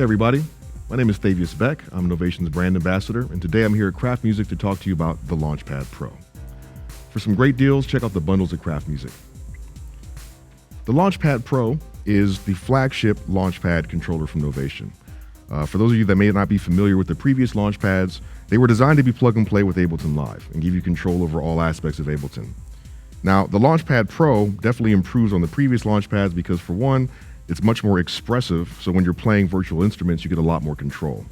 Hey everybody, my name is Thavius Beck. I'm Novation's brand ambassador, and today I'm here at Craft Music to talk to you about the Launchpad Pro. For some great deals, check out the bundles at Craft Music. The Launchpad Pro is the flagship Launchpad controller from Novation. For those of you that may not be familiar with the previous Launchpads, they were designed to be plug and play with Ableton Live and give you control over all aspects of Ableton. Now, the Launchpad Pro definitely improves on the previous Launchpads because, for one, it's much more expressive, so when you're playing virtual instruments, you get a lot more control.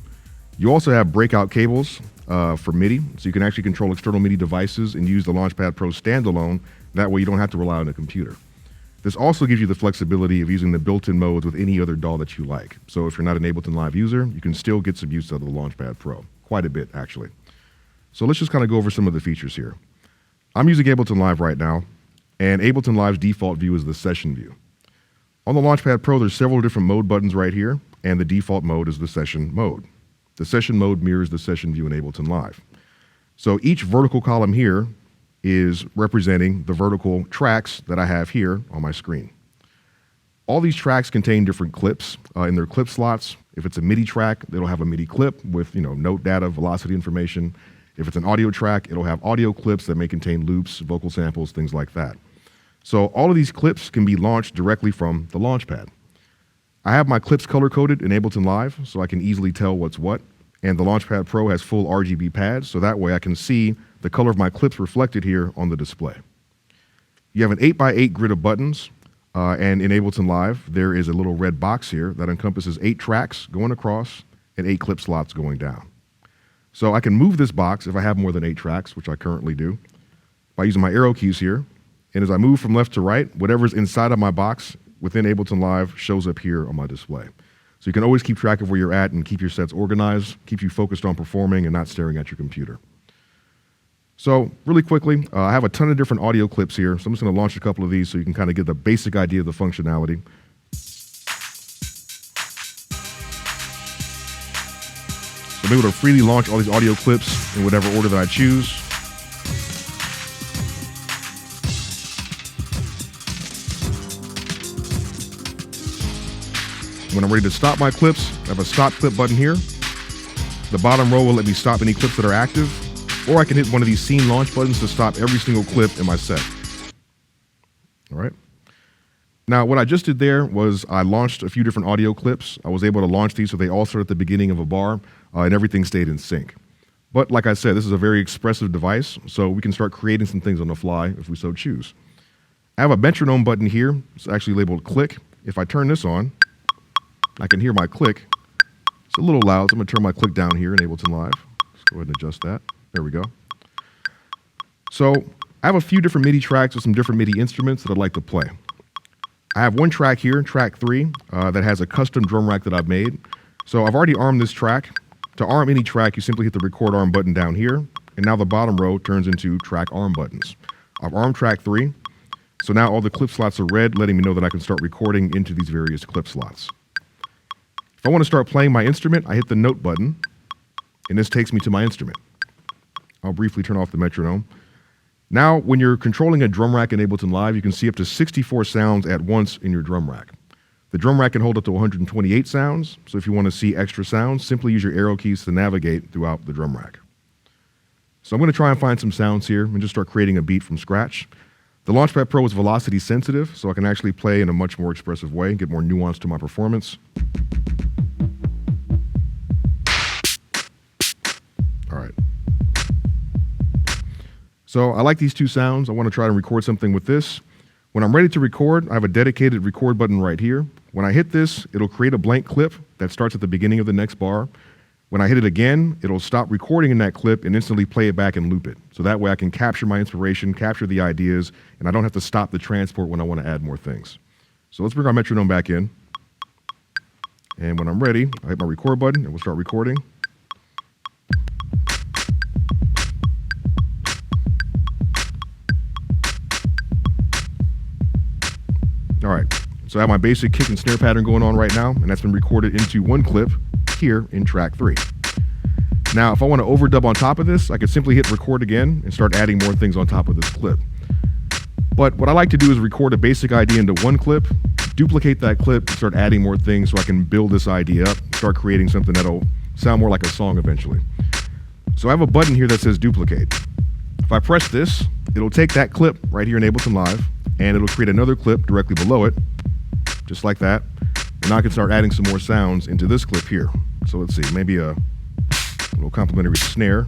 You also have breakout cables for MIDI, so you can actually control external MIDI devices and use the Launchpad Pro standalone. That way you don't have to rely on a computer. This also gives you the flexibility of using the built-in modes with any other DAW that you like. So if you're not an Ableton Live user, you can still get some use out of the Launchpad Pro. Quite a bit, actually. So let's just kind of go over some of the features here. I'm using Ableton Live right now, and Ableton Live's default view is the session view. On the Launchpad Pro, there's several different mode buttons right here, and the default mode is the session mode. The session mode mirrors the session view in Ableton Live. So each vertical column here is representing the vertical tracks that I have here on my screen. All these tracks contain different clips in their clip slots. If it's a MIDI track, it'll have a MIDI clip with note data, velocity information. If it's an audio track, it'll have audio clips that may contain loops, vocal samples, things like that. So all of these clips can be launched directly from the Launchpad. I have my clips color-coded in Ableton Live, so I can easily tell what's what. And the Launchpad Pro has full RGB pads, so that way I can see the color of my clips reflected here on the display. You have an 8x8 grid of buttons, and in Ableton Live, there is a little red box here that encompasses 8 tracks going across and 8 clip slots going down. So I can move this box if I have more than 8 tracks, which I currently do, by using my arrow keys here. And as I move from left to right, whatever's inside of my box within Ableton Live shows up here on my display. So you can always keep track of where you're at and keep your sets organized, keep you focused on performing and not staring at your computer. So really quickly, I have a ton of different audio clips here, so I'm just going to launch a couple of these so you can kind of get the basic idea of the functionality. So I'm able to freely launch all these audio clips in whatever order that I choose. When I'm ready to stop my clips, I have a stop clip button here. The bottom row will let me stop any clips that are active, or I can hit one of these scene launch buttons to stop every single clip in my set. All right. Now, what I just did there was I launched a few different audio clips. I was able to launch these so they all start at the beginning of a bar, and everything stayed in sync. But like I said, this is a very expressive device, so we can start creating some things on the fly if we so choose. I have a metronome button here. It's actually labeled click. If I turn this on, I can hear my click. It's a little loud, so I'm going to turn my click down here in Ableton Live. Let's go ahead and adjust that. There we go. So I have a few different MIDI tracks with some different MIDI instruments that I'd like to play. I have one track here, track 3, that has a custom drum rack that I've made. So I've already armed this track. To arm any track, you simply hit the record arm button down here, and now the bottom row turns into track arm buttons. I've armed track 3, so now all the clip slots are red, letting me know that I can start recording into these various clip slots. If I want to start playing my instrument, I hit the note button, and this takes me to my instrument. I'll briefly turn off the metronome. Now, when you're controlling a drum rack in Ableton Live, you can see up to 64 sounds at once in your drum rack. The drum rack can hold up to 128 sounds, so if you want to see extra sounds, simply use your arrow keys to navigate throughout the drum rack. So I'm going to try and find some sounds here and just start creating a beat from scratch. The Launchpad Pro is velocity sensitive, so I can actually play in a much more expressive way, get more nuance to my performance. All right. So I like these 2 sounds. I want to try and record something with this. When I'm ready to record, I have a dedicated record button right here. When I hit this, it'll create a blank clip that starts at the beginning of the next bar. When I hit it again, it'll stop recording in that clip and instantly play it back and loop it. So that way I can capture my inspiration, capture the ideas, and I don't have to stop the transport when I want to add more things. So let's bring our metronome back in. And when I'm ready, I hit my record button and we'll start recording. All right, so I have my basic kick and snare pattern going on right now, and that's been recorded into one clip here in track 3. Now, if I want to overdub on top of this, I can simply hit record again and start adding more things on top of this clip. But what I like to do is record a basic idea into one clip, duplicate that clip, start adding more things so I can build this idea up, start creating something that'll sound more like a song eventually. So I have a button here that says duplicate. If I press this, it'll take that clip right here in Ableton Live, and it'll create another clip directly below it, just like that. And now I can start adding some more sounds into this clip here. So let's see, maybe a little complementary snare.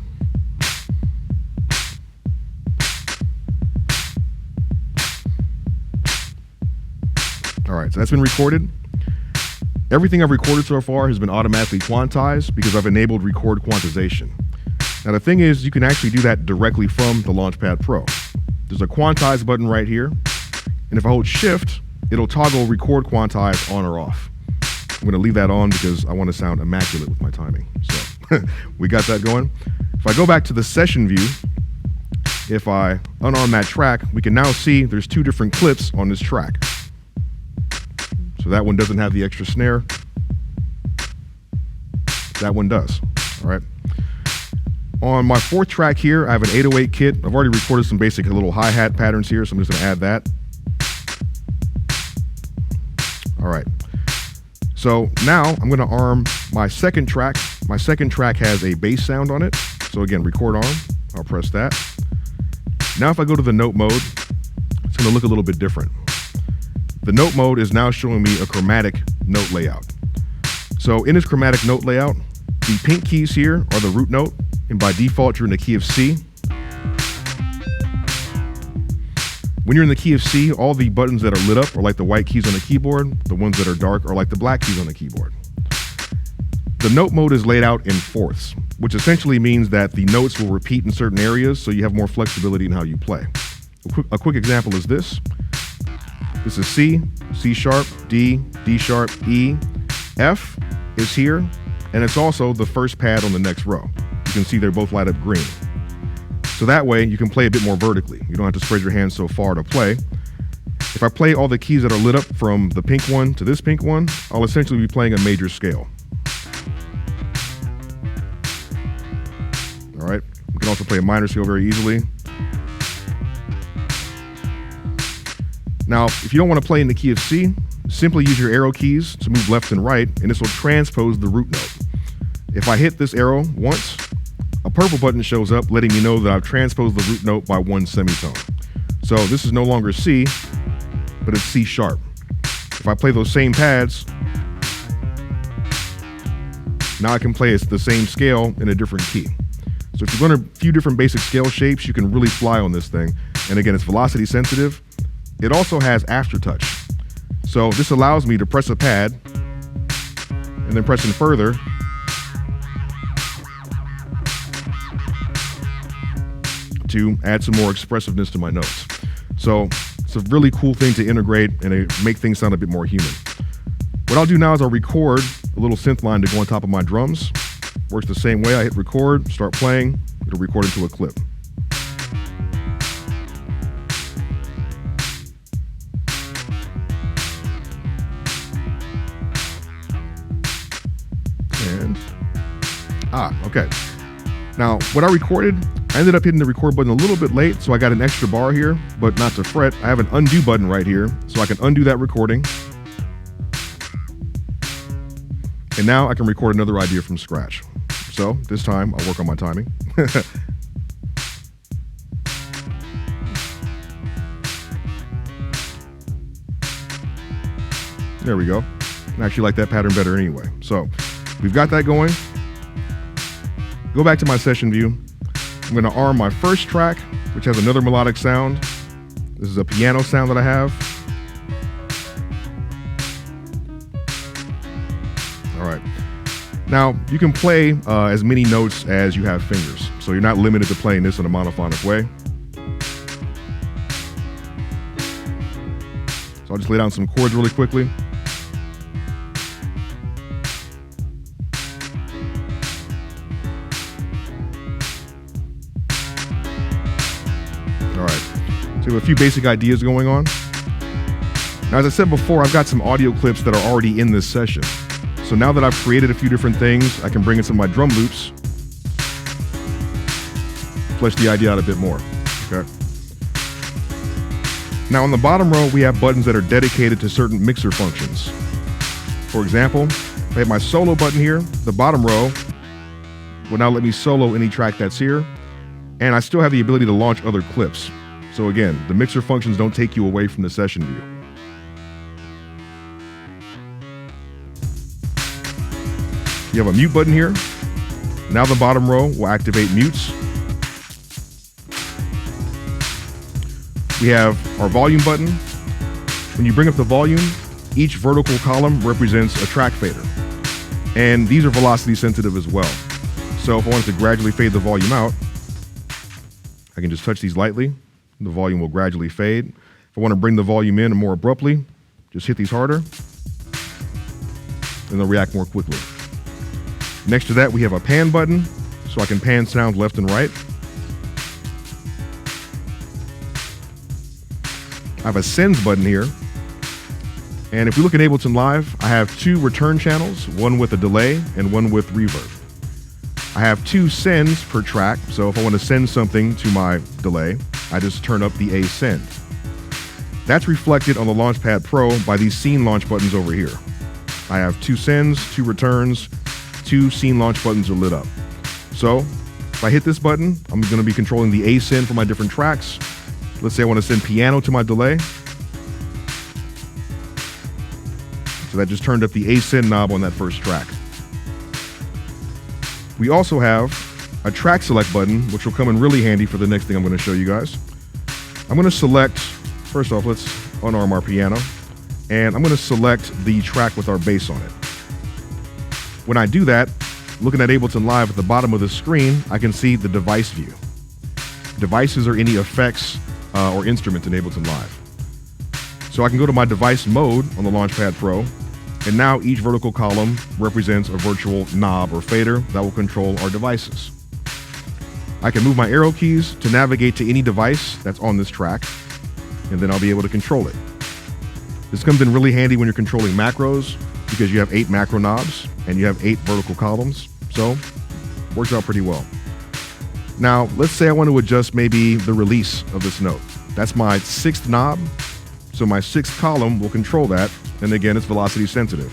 All right, so that's been recorded. Everything I've recorded so far has been automatically quantized because I've enabled record quantization. Now the thing is, you can actually do that directly from the Launchpad Pro. There's a quantize button right here, and if I hold shift, it'll toggle record quantize on or off. I'm gonna leave that on because I want to sound immaculate with my timing. So we got that going. If I go back to the session view, if I unarm that track, we can now see there's two different clips on this track. So that one doesn't have the extra snare. That one does, all right? On my fourth track here, I have an 808 kit. I've already recorded some basic little hi-hat patterns here, so I'm just gonna add that. All right, so now I'm gonna arm my second track. My second track has a bass sound on it. So again, record arm, I'll press that. Now if I go to the note mode, it's gonna look a little bit different. The note mode is now showing me a chromatic note layout. So in this chromatic note layout, the pink keys here are the root note, and by default, you're in the key of C. When you're in the key of C, all the buttons that are lit up are like the white keys on the keyboard. The ones that are dark are like the black keys on the keyboard. The note mode is laid out in fourths, which essentially means that the notes will repeat in certain areas, so you have more flexibility in how you play. A quick example is this. This is C, C sharp, D, D sharp, E. F is here, and it's also the first pad on the next row. You can see they're both light up green. So that way you can play a bit more vertically. You don't have to spread your hands so far to play. If I play all the keys that are lit up from the pink one to this pink one, I'll essentially be playing a major scale. All right, we can also play a minor scale very easily. Now, if you don't want to play in the key of C, simply use your arrow keys to move left and right, and this will transpose the root note. If I hit this arrow once, a purple button shows up letting me know that I've transposed the root note by one semitone. So this is no longer C, but it's C sharp. If I play those same pads, now I can play the same scale in a different key. So if you learn a few different basic scale shapes, you can really fly on this thing. And again, it's velocity sensitive. It also has aftertouch. So this allows me to press a pad and then pressing further to add some more expressiveness to my notes. So it's a really cool thing to integrate and make things sound a bit more human. What I'll do now is I'll record a little synth line to go on top of my drums. Works the same way. I hit record, start playing, it'll record into a clip. Okay. Now, what I recorded, I ended up hitting the record button a little bit late, so I got an extra bar here, but not to fret. I have an undo button right here, so I can undo that recording. And now I can record another idea from scratch. So this time, I'll work on my timing. There we go. I actually like that pattern better anyway. So we've got that going. Go back to my session view. I'm gonna arm my first track, which has another melodic sound. This is a piano sound that I have. All right. Now, you can play as many notes as you have fingers, so you're not limited to playing this in a monophonic way. So I'll just lay down some chords really quickly. So we have a few basic ideas going on. Now, as I said before, I've got some audio clips that are already in this session. So now that I've created a few different things, I can bring in some of my drum loops, flesh the idea out a bit more, okay? Now on the bottom row, we have buttons that are dedicated to certain mixer functions. For example, if I hit my solo button here, the bottom row will now let me solo any track that's here, and I still have the ability to launch other clips. So again, the mixer functions don't take you away from the session view. You have a mute button here. Now the bottom row will activate mutes. We have our volume button. When you bring up the volume, each vertical column represents a track fader. And these are velocity sensitive as well. So if I wanted to gradually fade the volume out, I can just touch these lightly. The volume will gradually fade. If I want to bring the volume in more abruptly, just hit these harder, and they'll react more quickly. Next to that, we have a pan button, so I can pan sound left and right. I have a sends button here. And if we look at Ableton Live, I have 2 return channels, one with a delay and one with reverb. I have 2 sends per track, so if I want to send something to my delay, I just turn up the A send. That's reflected on the Launchpad Pro by these scene launch buttons over here. I have 2 sends, 2 returns, 2 scene launch buttons are lit up. So if I hit this button, I'm going to be controlling the A send for my different tracks. Let's say I want to send piano to my delay. So that just turned up the A send knob on that first track. We also have a track select button, which will come in really handy for the next thing I'm going to show you guys. I'm going to select, first off, let's unarm our piano, and I'm going to select the track with our bass on it. When I do that, looking at Ableton Live at the bottom of the screen, I can see the device view. Devices are any effects or instruments in Ableton Live. So I can go to my device mode on the Launchpad Pro, and now each vertical column represents a virtual knob or fader that will control our devices. I can move my arrow keys to navigate to any device that's on this track, and then I'll be able to control it. This comes in really handy when you're controlling macros because you have 8 macro knobs and you have 8 vertical columns, so it works out pretty well. Now, let's say I want to adjust maybe the release of this note. That's my 6th knob, so my 6th column will control that. And again, it's velocity sensitive.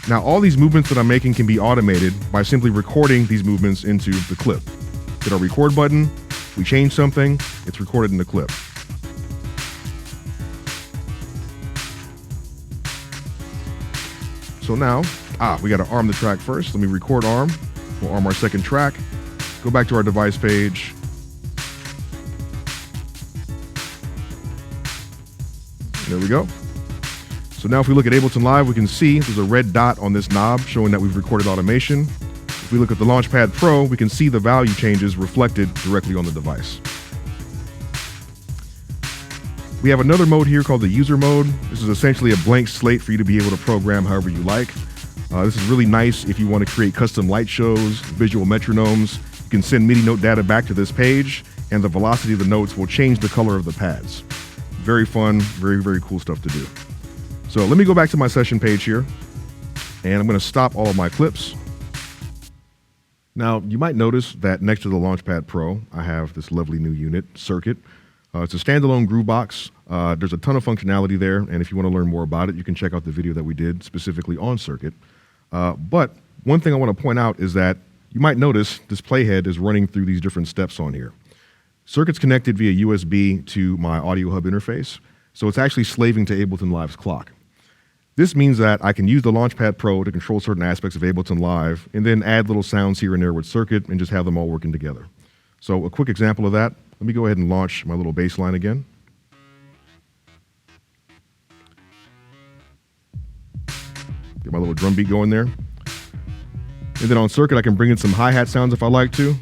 Now, all these movements that I'm making can be automated by simply recording these movements into the clip. Hit our record button, we change something, it's recorded in the clip. So now, we got to arm the track first. Let me record arm. We'll arm our second track. Go back to our device page. There we go. So now if we look at Ableton Live, we can see there's a red dot on this knob showing that we've recorded automation. If we look at the Launchpad Pro, we can see the value changes reflected directly on the device. We have another mode here called the user mode. This is essentially a blank slate for you to be able to program however you like. This is really nice if you want to create custom light shows, visual metronomes. You can send MIDI note data back to this page, and the velocity of the notes will change the color of the pads. Very fun, very, very cool stuff to do. So let me go back to my session page here, and I'm going to stop all of my clips. Now, you might notice that next to the Launchpad Pro, I have this lovely new unit, Circuit. It's a standalone groove box. There's a ton of functionality there, and if you want to learn more about it, you can check out the video that we did specifically on Circuit. But one thing I want to point out is that you might notice this playhead is running through these different steps on here. Circuit's connected via USB to my Audio Hub interface, so it's actually slaving to Ableton Live's clock. This means that I can use the Launchpad Pro to control certain aspects of Ableton Live and then add little sounds here and there with Circuit and just have them all working together. So a quick example of that, let me go ahead and launch my little bass line again. Get my little drum beat going there. And then on Circuit, I can bring in some hi-hat sounds if I like to.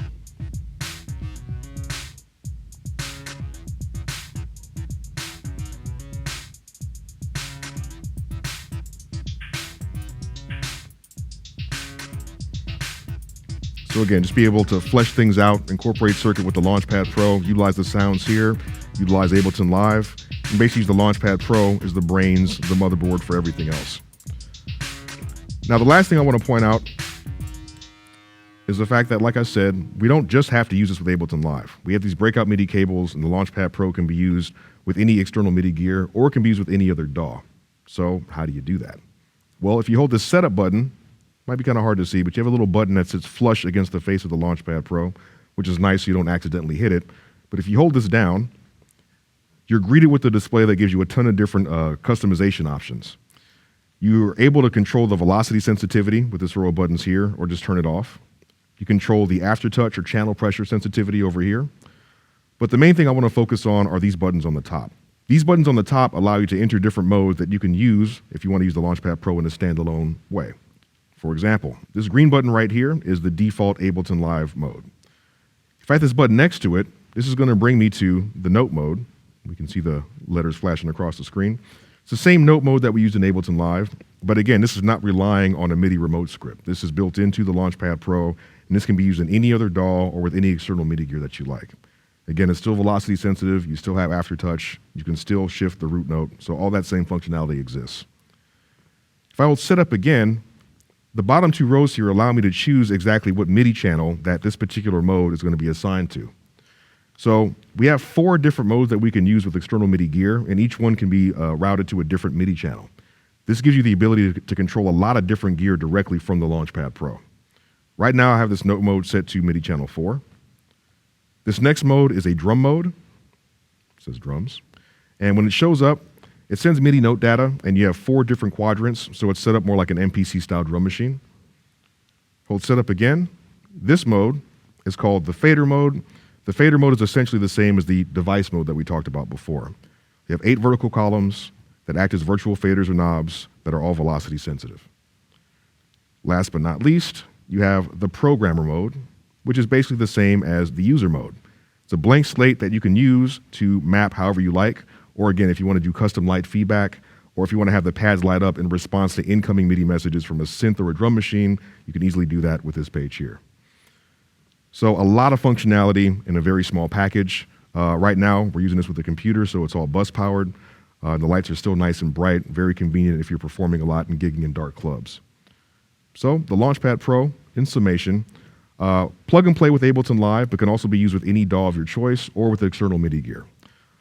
So again, just be able to flesh things out, incorporate Circuit with the Launchpad Pro, utilize the sounds here, utilize Ableton Live, and basically use the Launchpad Pro as the brains, the motherboard for everything else. Now, the last thing I want to point out is the fact that, like I said, we don't just have to use this with Ableton Live. We have these breakout MIDI cables, and the Launchpad Pro can be used with any external MIDI gear, or it can be used with any other DAW. So how do you do that? Well, if you hold this setup button, might be kind of hard to see, but you have a little button that sits flush against the face of the Launchpad Pro, which is nice so you don't accidentally hit it. But if you hold this down, you're greeted with a display that gives you a ton of different customization options. You're able to control the velocity sensitivity with this row of buttons here, or just turn it off. You control the aftertouch or channel pressure sensitivity over here. But the main thing I want to focus on are these buttons on the top. These buttons on the top allow you to enter different modes that you can use if you want to use the Launchpad Pro in a standalone way. For example, this green button right here is the default Ableton Live mode. If I hit this button next to it, this is going to bring me to the note mode. We can see the letters flashing across the screen. It's the same note mode that we used in Ableton Live, but again, this is not relying on a MIDI remote script. This is built into the Launchpad Pro, and this can be used in any other DAW or with any external MIDI gear that you like. Again, it's still velocity sensitive, you still have aftertouch, you can still shift the root note, so all that same functionality exists. If I hold setup again, the bottom two rows here allow me to choose exactly what MIDI channel that this particular mode is going to be assigned to. So we have 4 different modes that we can use with external MIDI gear, and each one can be routed to a different MIDI channel. This gives you the ability to control a lot of different gear directly from the Launchpad Pro. Right now I have this note mode set to MIDI channel 4. This next mode is a drum mode. It says drums. And when it shows up, it sends MIDI note data, and you have 4 different quadrants, so it's set up more like an MPC style drum machine. Hold setup again. This mode is called the fader mode. The fader mode is essentially the same as the device mode that we talked about before. You have 8 vertical columns that act as virtual faders or knobs that are all velocity sensitive. Last but not least, you have the programmer mode, which is basically the same as the user mode. It's a blank slate that you can use to map however you like, or again, if you want to do custom light feedback, or if you want to have the pads light up in response to incoming MIDI messages from a synth or a drum machine, you can easily do that with this page here. So a lot of functionality in a very small package. Right now, we're using this with the computer, so it's all bus powered. The lights are still nice and bright, very convenient if you're performing a lot and gigging in dark clubs. So the Launchpad Pro, in summation, plug and play with Ableton Live, but can also be used with any DAW of your choice or with external MIDI gear.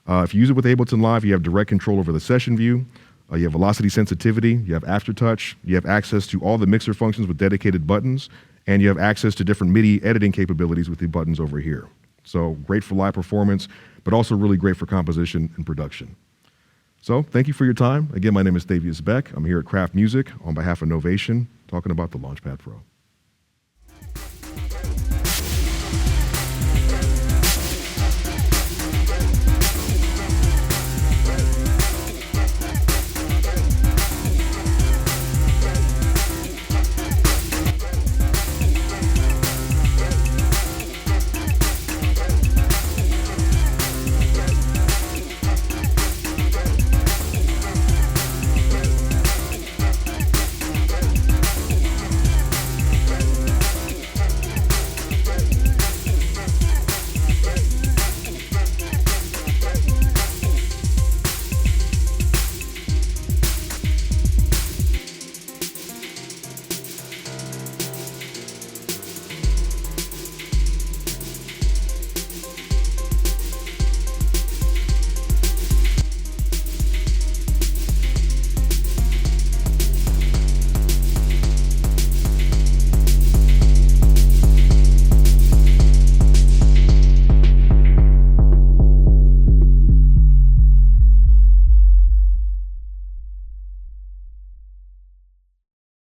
If you use it with Ableton Live, you have direct control over the session view. You have velocity sensitivity, you have aftertouch, you have access to all the mixer functions with dedicated buttons, and you have access to different MIDI editing capabilities with the buttons over here. So great for live performance, but also really great for composition and production. So thank you for your time. Again, my name is Thavius Beck. I'm here at Craft Music on behalf of Novation, talking about the Launchpad Pro.